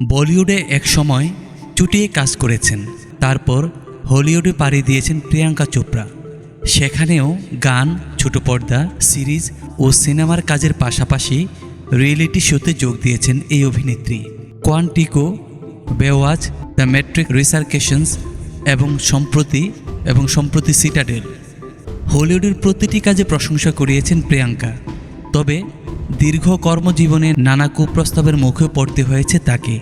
বলিউডে এক সময় চুটিয়ে কাজ করেছেন, তারপর হলিউডে পাড়ি দিয়েছেন প্রিয়াঙ্কা চোপড়া। সেখানেও গান, ছোট পর্দা, সিরিজ ও সিনেমার কাজের পাশাপাশি রিয়েলিটি শোতে যোগ দিয়েছেন এই অভিনেত্রী। কোয়ান্টিকো, বেওয়াচ, দ্য ম্যাট্রিক রিসার্কেশনস এবং সম্প্রতি সিটাডেল। হলিউডের প্রতিটি কাজে প্রশংসা কুড়িয়েছেন প্রিয়াঙ্কা। তবে দীর্ঘ কর্মজীবনে নানা কুপ্রস্তাবের মুখে পড়তে হয়েছে তাকে।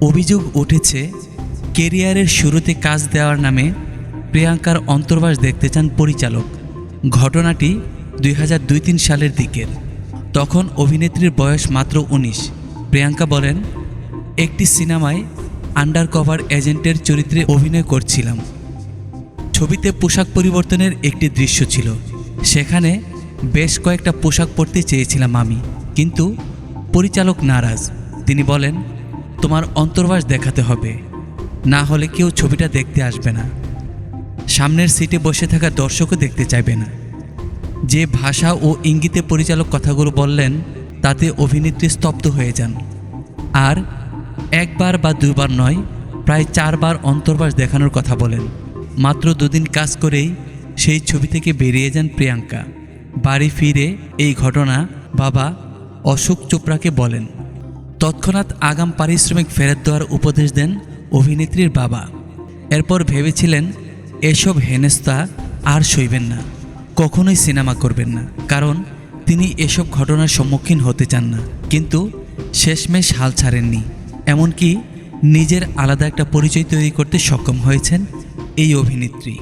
অভিযোগ উঠেছে, কেরিয়ারের শুরুতে কাজ দেওয়ার নামে প্রিয়াঙ্কার অন্তর্বাস দেখতে চান পরিচালক। ঘটনাটি 2002-03 সালের দিকের। তখন অভিনেত্রীর বয়স মাত্র 19। প্রিয়াঙ্কা বলেন, একটি সিনেমায় আন্ডারকভার এজেন্টের চরিত্রে অভিনয় করছিলাম। ছবিতে পোশাক পরিবর্তনের একটি দৃশ্য ছিল। সেখানে বেশ কয়েকটা পোশাক পরতে চেয়েছিলাম আমি, কিন্তু পরিচালক নারাজ। তিনি বলেন, তোমার অন্তর্বাস দেখাতে হবে, না হলে কেউ ছবিটা দেখতে আসবে না। সামনের সিটে বসে থাকা দর্শকও দেখতে চাইবে না। যে ভাষা ও ইঙ্গিতে পরিচালক কথাগুলো বললেন, তাতে অভিনেত্রী স্তব্ধ হয়ে যান। আর একবার বা দুবার নয়, প্রায় 4 বার অন্তর্বাস দেখানোর কথা বলেন। মাত্র 2 দিন কাজ করেই সেই ছবি থেকে বেরিয়ে যান প্রিয়াঙ্কা। বাড়ি ফিরে এই ঘটনা বাবা অশোক চোপড়াকে বলেন। তৎক্ষণাৎ আগাম পারিশ্রমিক ফেরত দেওয়ার উপদেশ দেন অভিনেত্রীর বাবা। এরপর ভেবেছিলেন এসব হেনস্থা আর সইবেন না, কখনোই সিনেমা করবেন না, কারণ তিনি এসব ঘটনার সম্মুখীন হতে চান না। কিন্তু শেষমেশ হাল ছাড়েননি। এমনকি নিজের আলাদা একটা পরিচয় তৈরি করতে সক্ষম হয়েছেন এই অভিনেত্রী।